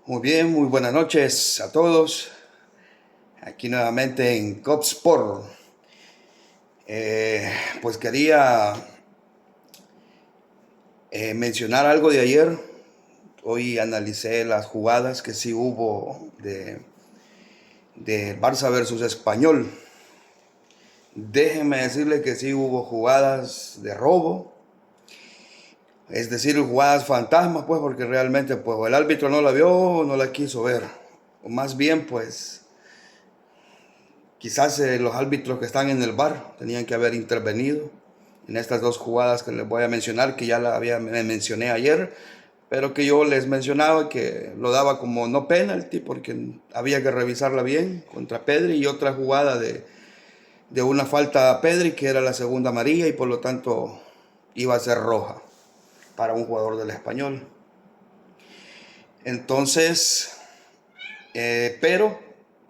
Muy bien, muy buenas noches a todos. Aquí nuevamente en Copsport. Pues quería mencionar algo de ayer. Hoy analicé las jugadas que sí hubo de Barça versus Español. Déjenme decirle que sí hubo jugadas de robo. Es decir, jugadas fantasmas, pues, porque realmente pues, el árbitro no la vio o no la quiso ver. O más bien, pues, quizás los árbitros que están en el VAR tenían que haber intervenido en estas dos jugadas que les voy a mencionar, que ya me mencioné ayer, pero que yo les mencionaba que lo daba como no penalti porque había que revisarla bien contra Pedri, y otra jugada de una falta a Pedri que era la segunda amarilla y por lo tanto iba a ser roja para un jugador del Español. Entonces, pero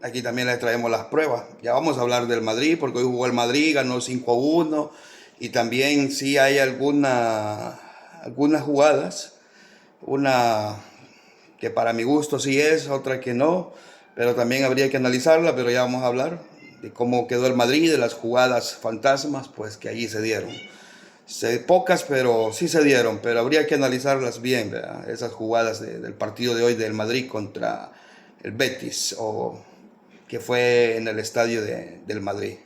aquí también les traemos las pruebas. Ya vamos a hablar del Madrid, porque hoy jugó el Madrid, ganó 5-1. Y también sí hay algunas jugadas. Una que para mi gusto sí es, otra que no. Pero también habría que analizarla, pero ya vamos a hablar de cómo quedó el Madrid, de las jugadas fantasmas, pues que allí se dieron. Pocas, pero sí se dieron, pero habría que analizarlas bien, ¿verdad? Esas jugadas del partido de hoy del Madrid contra el Betis, o que fue en el estadio del Madrid.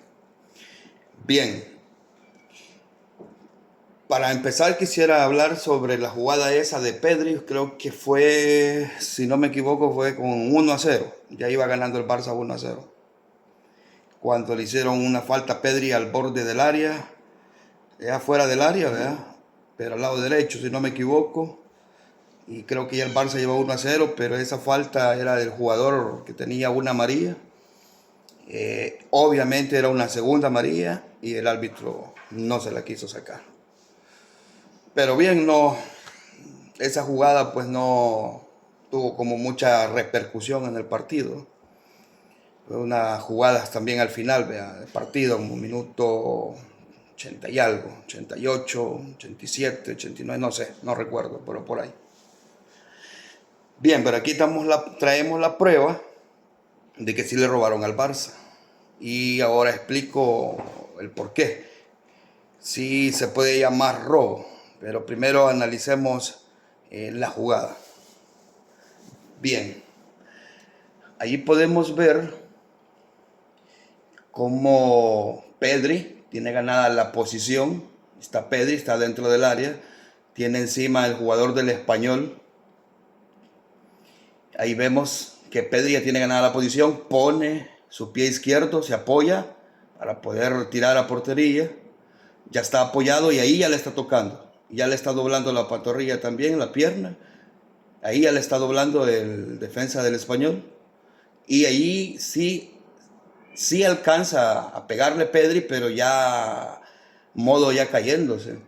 Bien, para empezar quisiera hablar sobre la jugada esa de Pedri. Creo que fue, si no me equivoco, fue con 1-0. Ya iba ganando el Barça 1-0. Cuando le hicieron una falta a Pedri al borde del área, ya fuera del área, ¿verdad? Pero al lado derecho, si no me equivoco. Y creo que ya el Barça lleva 1-0, pero esa falta era del jugador que tenía una amarilla. Obviamente era una segunda amarilla y el árbitro no se la quiso sacar. Pero bien, no, esa jugada pues no tuvo como mucha repercusión en el partido. Fue una jugada también al final, ¿vea? Del partido, un minuto 80 y algo, 88, 87, 89, no sé, no recuerdo, pero por ahí. Bien, pero aquí traemos la prueba de que sí le robaron al Barça. Y ahora explico el por qué. Sí se puede llamar robo, pero primero analicemos la jugada. Bien, allí podemos ver cómo Pedri tiene ganada la posición. Está Pedri, está dentro del área. Tiene encima el jugador del Español. Ahí vemos que Pedri ya tiene ganada la posición. Pone su pie izquierdo, se apoya para poder tirar a portería. Ya está apoyado y ahí ya le está tocando. Ya le está doblando la pantorrilla también, la pierna. Ahí ya le está doblando el defensa del Español. Y ahí sí alcanza a pegarle Pedri, pero ya modo ya cayéndose.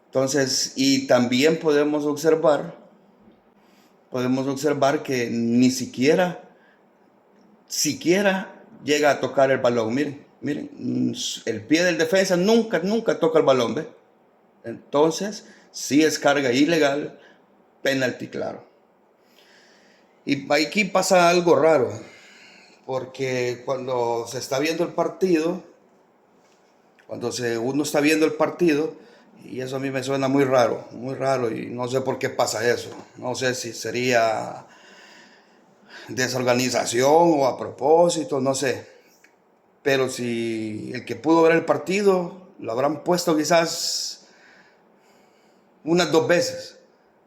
Entonces, y también podemos observar que ni siquiera llega a tocar el balón. Miren, el pie del defensa nunca toca el balón, ¿ve? Entonces, sí es carga ilegal, penalti claro. Y aquí pasa algo raro, porque uno está viendo el partido, y eso a mí me suena muy raro, y no sé por qué pasa eso. No sé si sería desorganización o a propósito, no sé. Pero si el que pudo ver el partido, lo habrán puesto quizás unas 2 veces,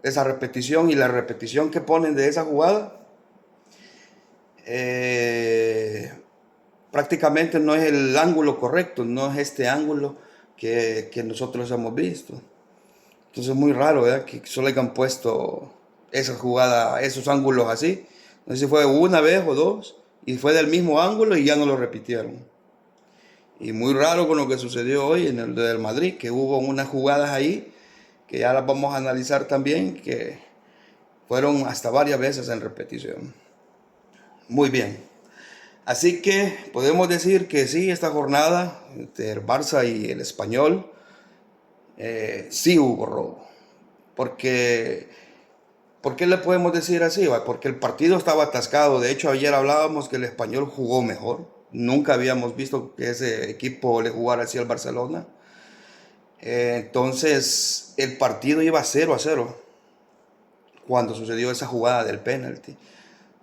esa repetición, y la repetición que ponen de esa jugada eh, prácticamente no es el ángulo correcto, no es este ángulo que nosotros hemos visto. Entonces es muy raro, ¿verdad? Que solo hayan puesto esa jugada, esos ángulos así. No sé si fue una vez o dos, y fue del mismo ángulo y ya no lo repitieron. Y muy raro con lo que sucedió hoy en el del Madrid, que hubo unas jugadas ahí que ya las vamos a analizar también, que fueron hasta varias veces en repetición. Muy bien. Así que podemos decir que sí, esta jornada entre el Barça y el Español, sí hubo robo. Porque ¿Por qué le podemos decir así? Porque el partido estaba atascado. De hecho, ayer hablábamos que el Español jugó mejor. Nunca habíamos visto que ese equipo le jugara así al Barcelona. Entonces, el partido iba 0-0 cuando sucedió esa jugada del penalti.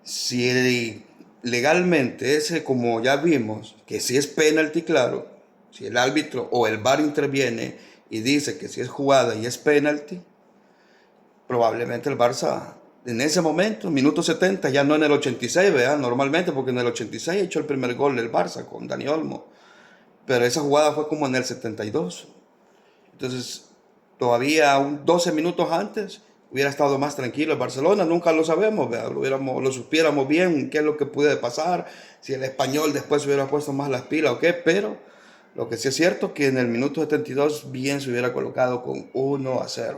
Si legalmente ese, como ya vimos, que si es penalti, claro, si el árbitro o el VAR interviene y dice que si es jugada y es penalti, probablemente el Barça en ese momento, minuto 70, ya no en el 86, ¿verdad? Normalmente, porque en el 86 echó el primer gol del Barça con Dani Olmo, pero esa jugada fue como en el 72. Entonces, todavía 12 minutos antes hubiera estado más tranquilo el Barcelona. Nunca lo sabemos, ¿verdad? Lo supiéramos bien qué es lo que puede pasar, si el Español después se hubiera puesto más las pilas o qué, pero lo que sí es cierto es que en el minuto 72 bien se hubiera colocado con 1-0.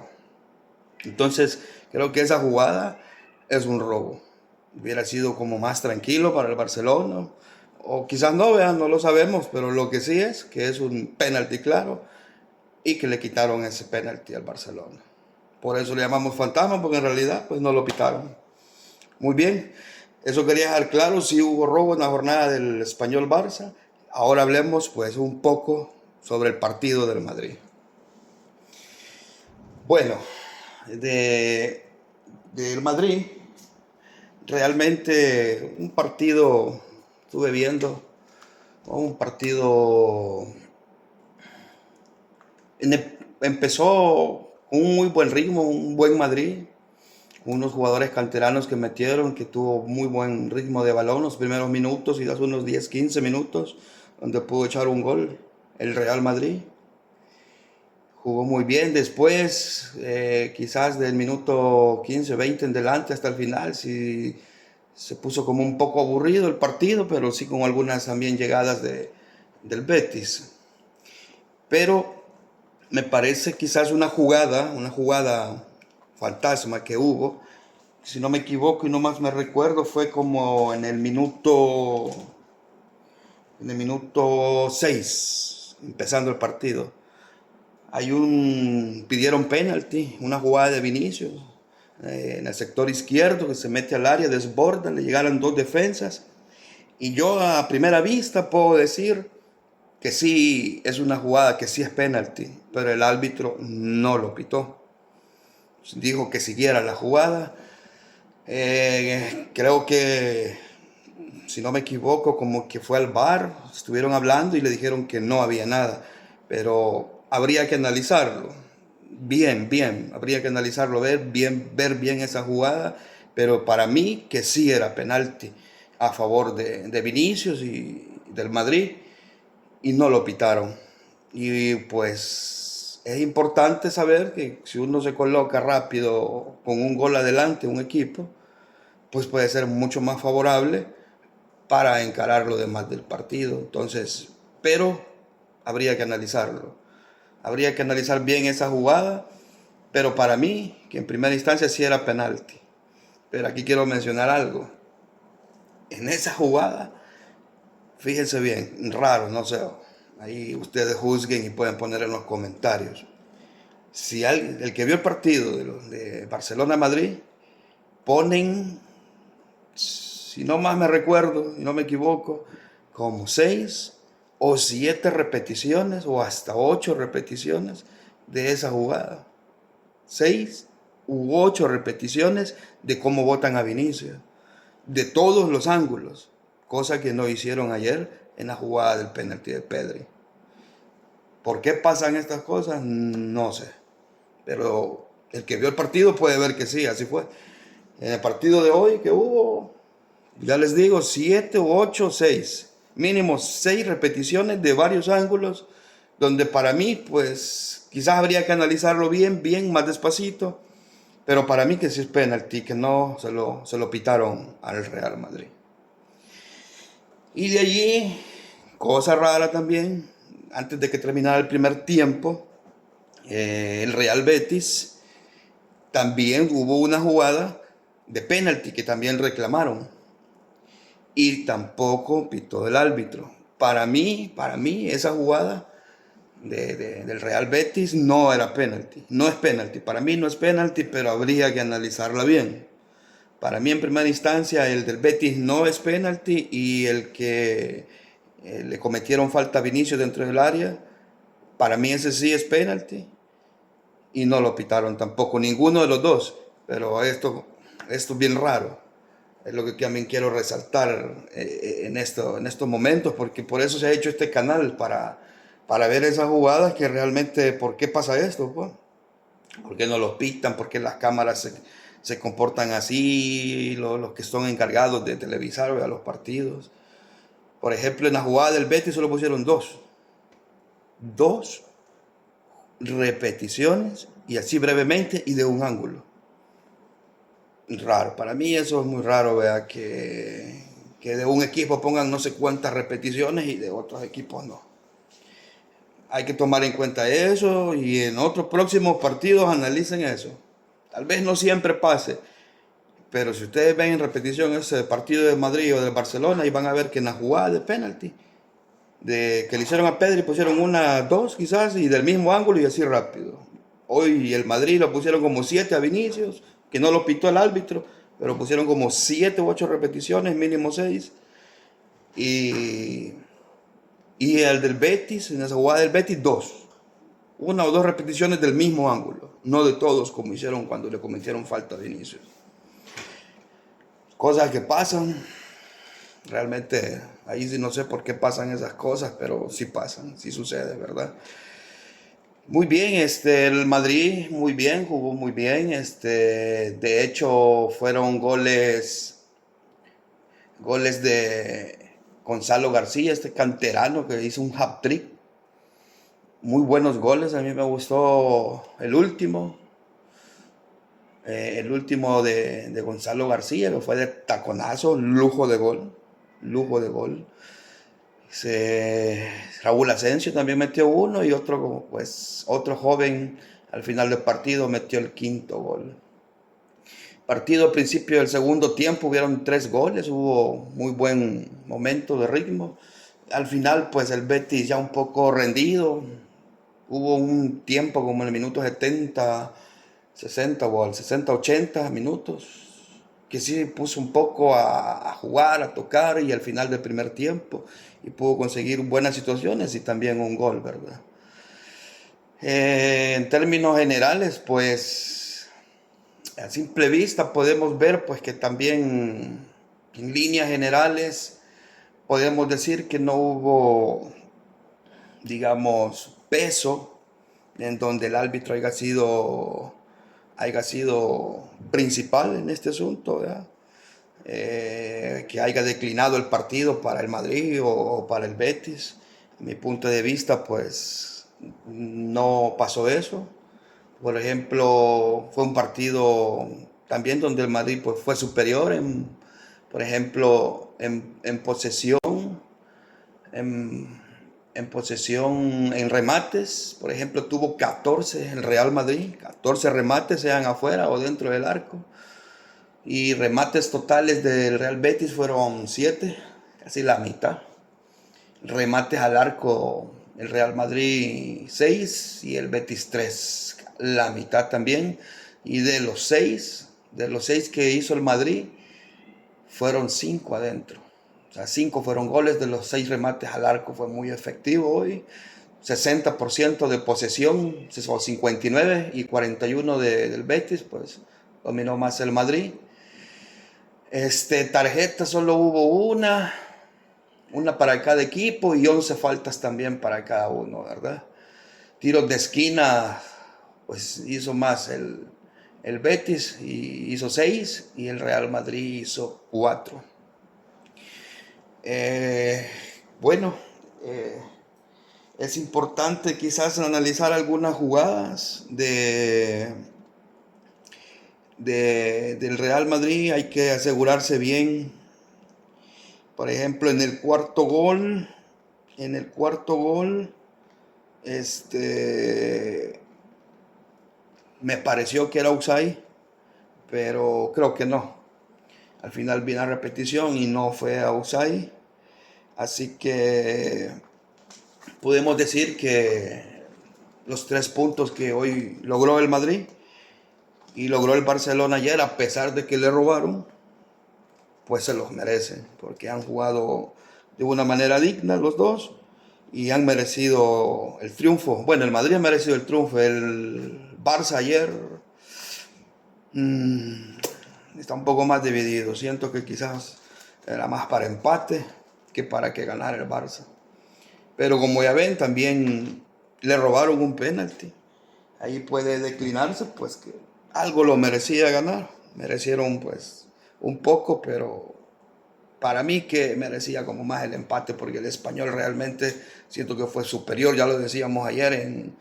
Entonces, creo que esa jugada es un robo. Hubiera sido como más tranquilo para el Barcelona, o quizás no, vean, no lo sabemos, pero lo que sí es que es un penalti claro y que le quitaron ese penalti al Barcelona. Por eso le llamamos fantasma, porque en realidad pues no lo pitaron. Muy bien, eso quería dejar claro, si hubo robo en la jornada del Español Barça. Ahora hablemos pues un poco sobre el partido del Madrid. Bueno, del Madrid, realmente un partido, estuve viendo, un partido, empezó con un muy buen ritmo, un buen Madrid, unos jugadores canteranos que metieron, que tuvo muy buen ritmo de balón los primeros minutos y hace unos 10, 15 minutos, donde pudo echar un gol el Real Madrid. Jugó muy bien después, quizás del minuto 15, 20 en delante hasta el final, sí se puso como un poco aburrido el partido, pero sí con algunas también llegadas del Betis. Pero me parece quizás una jugada fantasma que hubo, si no me equivoco y no más me recuerdo, fue como en el minuto 6, empezando el partido. Pidieron penalti, una jugada de Vinicius en el sector izquierdo que se mete al área, desborda, le llegaron dos defensas. Y yo a primera vista puedo decir que sí es una jugada, que sí es penalti, pero el árbitro no lo pitó. Dijo que siguiera la jugada. Creo que, si no me equivoco, como que fue al VAR, estuvieron hablando y le dijeron que no había nada, pero habría que analizarlo bien, habría que analizarlo, ver bien esa jugada, pero para mí que sí era penalti a favor de Vinicius y del Madrid, y no lo pitaron. Y pues es importante saber que si uno se coloca rápido con un gol adelante, un equipo, pues puede ser mucho más favorable para encarar lo demás del partido. Entonces, pero habría que analizarlo. Habría que analizar bien esa jugada, pero para mí, que en primera instancia sí era penalti. Pero aquí quiero mencionar algo. En esa jugada, fíjense bien, raro, no sé, ahí ustedes juzguen y pueden poner en los comentarios. Si el que vio el partido de Barcelona-Madrid, ponen, si no más me recuerdo, y no me equivoco, como 6 o 7 repeticiones o hasta 8 repeticiones de esa jugada. 6 u 8 repeticiones de cómo botan a Vinicius, de todos los ángulos, cosa que no hicieron ayer en la jugada del penalti de Pedri. ¿Por qué pasan estas cosas? No sé, pero el que vio el partido puede ver que sí, así fue. En el partido de hoy que hubo, ya les digo, 7 u 8, 6, mínimo 6 repeticiones de varios ángulos, donde para mí, pues, quizás habría que analizarlo bien, más despacito, pero para mí que sí es penalti, que no se lo pitaron al Real Madrid. Y de allí, cosa rara también, antes de que terminara el primer tiempo, el Real Betis, también hubo una jugada de penalti que también reclamaron. Y tampoco pitó el árbitro. Para mí, esa jugada del Real Betis no era penalti. No es penalti. Para mí no es penalti, pero habría que analizarla bien. Para mí en primera instancia el del Betis no es penalti y el que le cometieron falta a Vinicius dentro del área, para mí ese sí es penalti y no lo pitaron tampoco, ninguno de los dos. Pero esto es bien raro. Es lo que también quiero resaltar en estos momentos, porque por eso se ha hecho este canal, para ver esas jugadas que realmente, ¿por qué pasa esto? Pues? ¿Por qué no los pitan? ¿Por qué las cámaras se comportan así? Los que son encargados de televisar a los partidos. Por ejemplo, en la jugada del Betis solo pusieron dos repeticiones y así brevemente y de un ángulo. Raro, para mí eso es muy raro, vea, que de un equipo pongan no sé cuántas repeticiones y de otros equipos no. Hay que tomar en cuenta eso y en otros próximos partidos analicen eso. Tal vez no siempre pase, pero si ustedes ven en repetición ese partido de Madrid o de Barcelona, y van a ver que en la jugada de penalti que le hicieron a Pedri pusieron una, dos quizás, y del mismo ángulo y así rápido. Hoy el Madrid lo pusieron como 7 a Vinicius, que no lo pitó el árbitro, pero pusieron como 7 u 8 repeticiones, mínimo 6. Y, y el del Betis, en esa jugada del Betis, 2. Una o dos repeticiones del mismo ángulo, no de todos como hicieron cuando le cometieron falta a Vinicius. Cosas que pasan, realmente ahí sí no sé por qué pasan esas cosas, pero sí pasan, sí sucede, ¿verdad? Muy bien, el Madrid muy bien, jugó muy bien, de hecho fueron goles de Gonzalo García, este canterano que hizo un hat-trick, muy buenos goles, a mí me gustó el último de Gonzalo García, que fue de taconazo, lujo de gol. Raúl Asensio también metió uno y otro joven al final del partido metió el quinto gol. Partido al principio del segundo tiempo hubieron 3 goles, hubo muy buen momento de ritmo. Al final pues el Betis ya un poco rendido, hubo un tiempo como en el minuto 70, 60 o al 60-80 minutos que sí puso un poco a jugar, a tocar y al final del primer tiempo y pudo conseguir buenas situaciones y también un gol, ¿verdad? En términos generales, pues a simple vista podemos ver pues que también en líneas generales podemos decir que no hubo, digamos, peso en donde el árbitro haya sido principal en este asunto, ¿verdad? Que haya declinado el partido para el Madrid o para el Betis. A mi punto de vista, pues no pasó eso. Por ejemplo, fue un partido también donde el Madrid pues, fue superior, por ejemplo, en posesión, en, en posesión, en remates. Por ejemplo, tuvo 14 el Real Madrid, 14 remates, sean afuera o dentro del arco. Y remates totales del Real Betis fueron 7, casi la mitad. Remates al arco, el Real Madrid 6 y el Betis 3, la mitad también. Y de los seis que hizo el Madrid, fueron 5 adentro. O sea, 5 fueron goles de los 6 remates al arco, fue muy efectivo hoy. 60% de posesión, o 59 y 41 del Betis, pues dominó más el Madrid. Tarjeta solo hubo una para cada equipo y 11 faltas también para cada uno, ¿verdad? Tiros de esquina, pues hizo más el Betis, y hizo 6 y el Real Madrid hizo 4. Bueno, es importante quizás analizar algunas jugadas del Real Madrid, hay que asegurarse bien. Por ejemplo, en el cuarto gol, me pareció que era offside, pero creo que no. Al final vi la repetición y no fue offside. Así que podemos decir que los 3 puntos que hoy logró el Madrid y logró el Barcelona ayer, a pesar de que le robaron, pues se los merecen, porque han jugado de una manera digna los dos y han merecido el triunfo. Bueno, el Madrid ha merecido el triunfo, el Barça ayer está un poco más dividido. Siento que quizás era más para empate que para que ganara el Barça. Pero como ya ven, también le robaron un penalti. Ahí puede declinarse, pues que algo lo merecía ganar. Merecieron pues un poco, pero para mí que merecía como más el empate, porque el Español realmente siento que fue superior, ya lo decíamos ayer,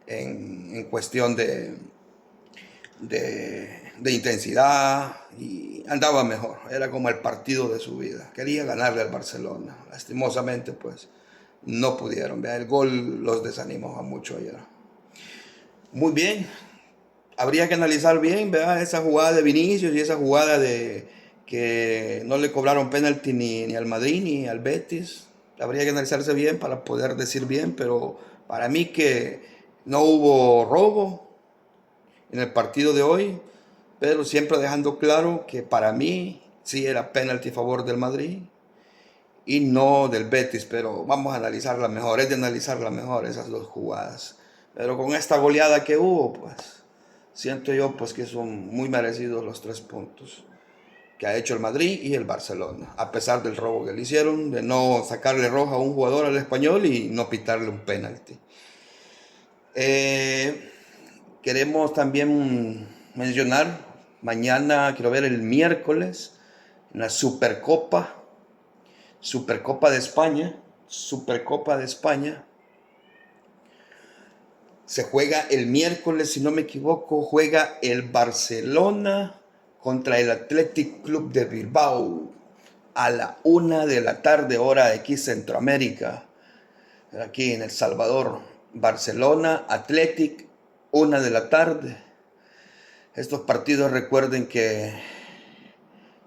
en cuestión de intensidad, y andaba mejor, era como el partido de su vida, quería ganarle al Barcelona, lastimosamente pues no pudieron. Vea, el gol los desanimó a mucho ayer. Muy bien, habría que analizar bien, ¿verdad? Esa jugada de Vinicius y esa jugada de que no le cobraron penalti ni al Madrid ni al Betis. Habría que analizarse bien para poder decir bien, pero para mí que no hubo robo en el partido de hoy, pero siempre dejando claro que para mí sí era penalti a favor del Madrid y no del Betis, pero vamos a analizarla mejor, es de analizarla mejor esas dos jugadas. Pero con esta goleada que hubo, pues siento yo pues que son muy merecidos los 3 puntos que ha hecho el Madrid y el Barcelona, a pesar del robo que le hicieron, de no sacarle roja a un jugador al Español y no pitarle un penalti. Queremos también mencionar, mañana, quiero ver el miércoles, en la Supercopa de España, se juega el miércoles, si no me equivoco, juega el Barcelona contra el Athletic Club de Bilbao a la 1 de la tarde, hora de aquí Centroamérica, aquí en El Salvador. Barcelona, Athletic, 1 de la tarde. Estos partidos, recuerden que,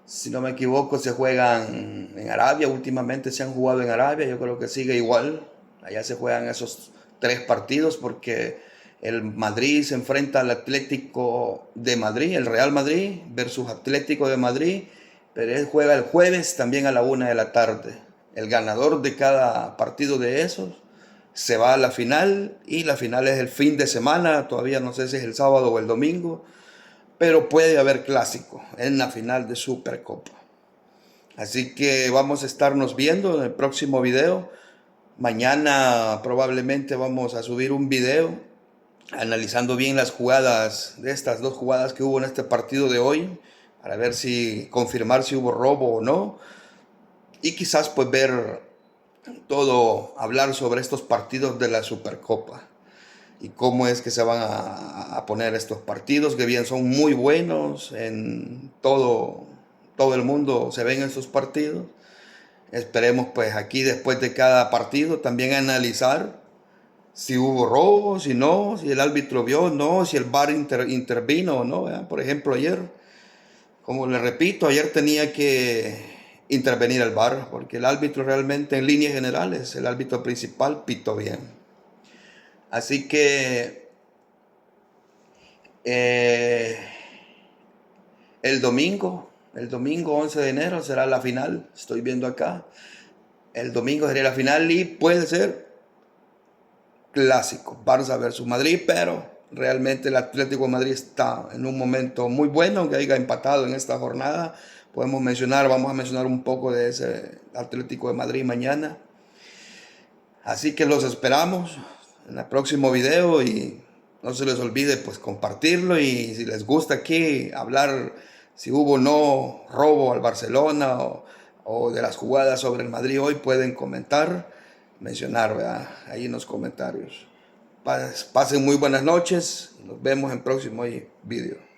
si no me equivoco, se juegan en Arabia. Últimamente se han jugado en Arabia, yo creo que sigue igual. Allá se juegan esos 3 partidos porque el Madrid se enfrenta al Atlético de Madrid, el Real Madrid versus Atlético de Madrid, pero él juega el jueves también a la 1 de la tarde. El ganador de cada partido de esos se va a la final, y la final es el fin de semana, todavía no sé si es el sábado o el domingo, pero puede haber clásico en la final de Supercopa. Así que vamos a estarnos viendo en el próximo video. Mañana probablemente vamos a subir un video analizando bien las jugadas, de estas 2 jugadas que hubo en este partido de hoy, para ver si confirmar si hubo robo o no, y quizás pues ver todo, hablar sobre estos partidos de la Supercopa y cómo es que se van a poner estos partidos, que bien son muy buenos, en todo el mundo se ven estos partidos. Esperemos pues aquí después de cada partido también analizar si hubo robo, si no, si el árbitro vio o no, si el VAR intervino o no, ¿verdad? Por ejemplo, ayer, como le repito, ayer tenía que intervenir el VAR, porque el árbitro realmente en líneas generales, el árbitro principal pitó bien. Así que el domingo 11 de enero será la final, estoy viendo acá. El domingo sería la final y puede ser clásico, Barça versus Madrid, pero realmente el Atlético de Madrid está en un momento muy bueno, aunque haya empatado en esta jornada. Vamos a mencionar un poco de ese Atlético de Madrid mañana. Así que los esperamos en el próximo video y no se les olvide pues compartirlo, y si les gusta aquí hablar si hubo o no robo al Barcelona o de las jugadas sobre el Madrid hoy, pueden comentar, mencionar, ¿verdad? Ahí en los comentarios. Pasen muy buenas noches y nos vemos en el próximo video.